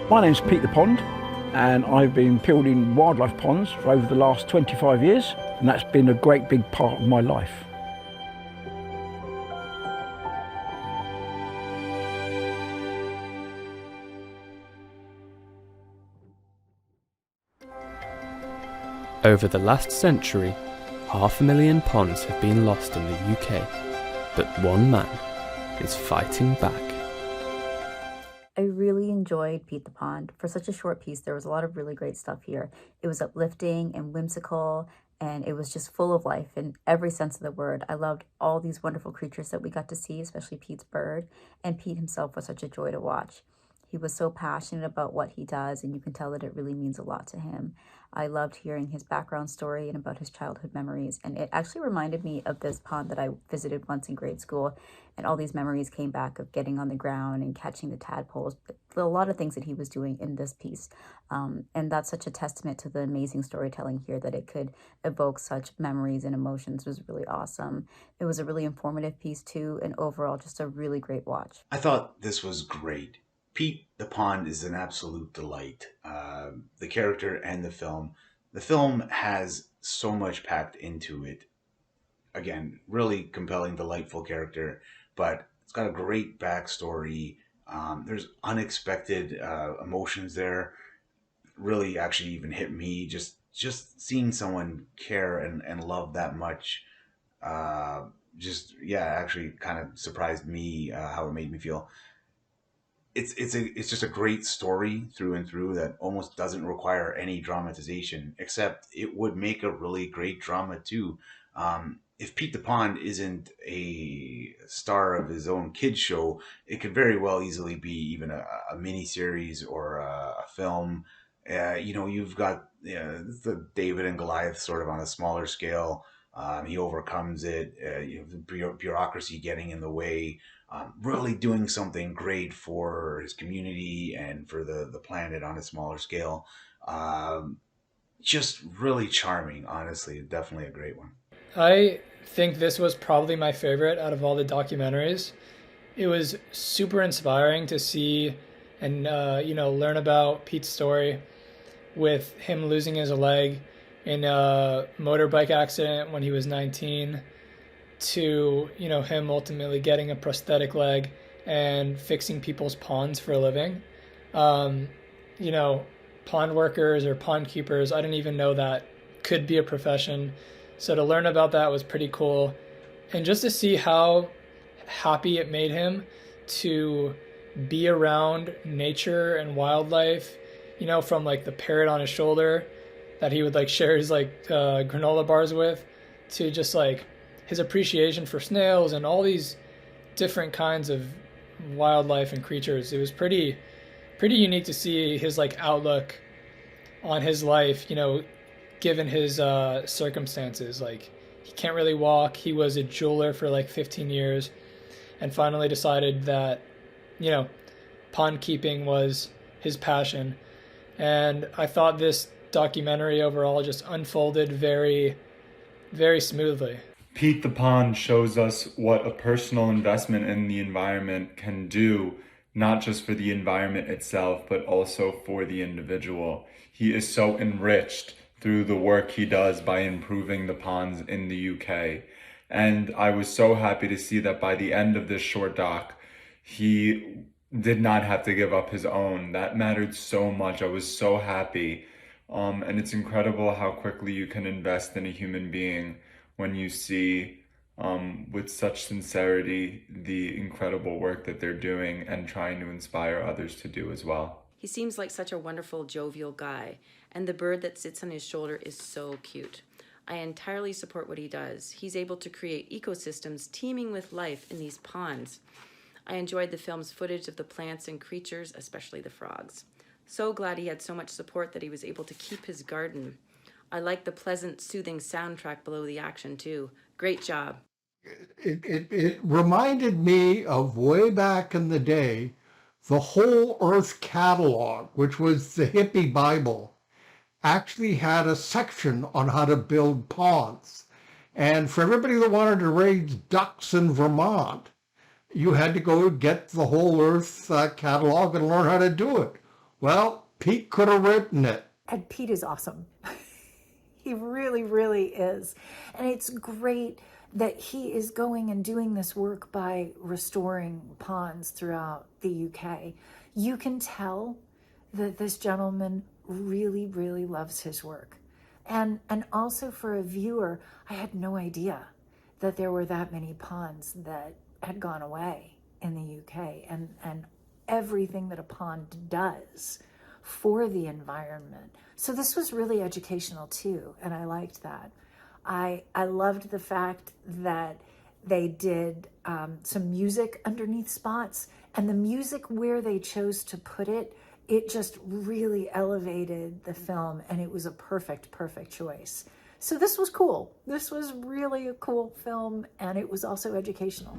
My name's Pete the Pond, and I've been building wildlife ponds for over the last 25 years, and that's been a great big part of my life. Over the last century, 500,000 ponds have been lost in the UK, but one man is fighting back. I really enjoyed Pete the Pond. For such a short piece, there was a lot of really great stuff here. It was uplifting and whimsical, and it was just full of life in every sense of the word. I loved all these wonderful creatures that we got to see, especially Pete's bird, and Pete himself was such a joy to watch. He was so passionate about what he does, and you can tell that it really means a lot to him. I loved hearing his background story and about his childhood memories, and it actually reminded me of this pond that I visited once in grade school, and all these memories came back of getting on the ground and catching the tadpoles, a lot of things that he was doing in this piece. And that's such a testament to the amazing storytelling here, that it could evoke such memories and emotions was really awesome. It was a really informative piece too, and overall just a really great watch. I thought this was great. Pete the Pond is an absolute delight. The character and the film. The film has so much packed into it. Again, really compelling, delightful character, but it's got a great backstory. There's unexpected emotions there. Really, actually, even hit me. Just seeing someone care and love that much. Actually, kind of surprised me how it made me feel. It's just a great story through and through that almost doesn't require any dramatization, except it would make a really great drama too. If Pete the Pond isn't a star of his own kids show, it could very well easily be even a mini series or a film. You've got the David and Goliath sort of on a smaller scale. He overcomes it. The bureaucracy getting in the way. Really doing something great for his community and for the planet on a smaller scale. Just really charming, honestly. Definitely a great one. I think this was probably my favorite out of all the documentaries. It was super inspiring to see and learn about Pete's story, with him losing his leg in a motorbike accident when he was 19, to him ultimately getting a prosthetic leg and fixing people's ponds for a living. Pond workers or pond keepers, I didn't even know that could be a profession. So to learn about that was pretty cool. And just to see how happy it made him to be around nature and wildlife, from like the parrot on his shoulder that he would like share his granola bars with, to just like his appreciation for snails and all these different kinds of wildlife and creatures. It was pretty unique to see his like outlook on his life, given his circumstances. Like, he can't really walk. He was a jeweler for like 15 years and finally decided that, pond keeping was his passion. And I thought this documentary overall just unfolded very, very smoothly. Pete the Pond shows us what a personal investment in the environment can do, not just for the environment itself, but also for the individual. He is so enriched through the work he does by improving the ponds in the UK. And I was so happy to see that by the end of this short doc, he did not have to give up his own. That mattered so much. I was so happy. And it's incredible how quickly you can invest in a human being when you see with such sincerity the incredible work that they're doing and trying to inspire others to do as well. He seems like such a wonderful, jovial guy, and the bird that sits on his shoulder is so cute. I entirely support what he does. He's able to create ecosystems teeming with life in these ponds. I enjoyed the film's footage of the plants and creatures, especially the frogs. So glad he had so much support that he was able to keep his garden. I like the pleasant, soothing soundtrack below the action, too. Great job. It reminded me of way back in the day, the Whole Earth Catalog, which was the hippie Bible, actually had a section on how to build ponds. And for everybody that wanted to raise ducks in Vermont, you had to go get the Whole Earth Catalog and learn how to do it. Well, Pete could have written it. And Pete is awesome. He really, really is. And it's great that he is going and doing this work by restoring ponds throughout the UK. You can tell that this gentleman really, really loves his work. And also for a viewer, I had no idea that there were that many ponds that had gone away in the UK, and everything that a pond does for the environment. So this was really educational too, and I liked that. I loved the fact that they did some music underneath spots, and the music where they chose to put it, it just really elevated the film, and it was a perfect choice. So this was cool. This was really a cool film, and it was also educational.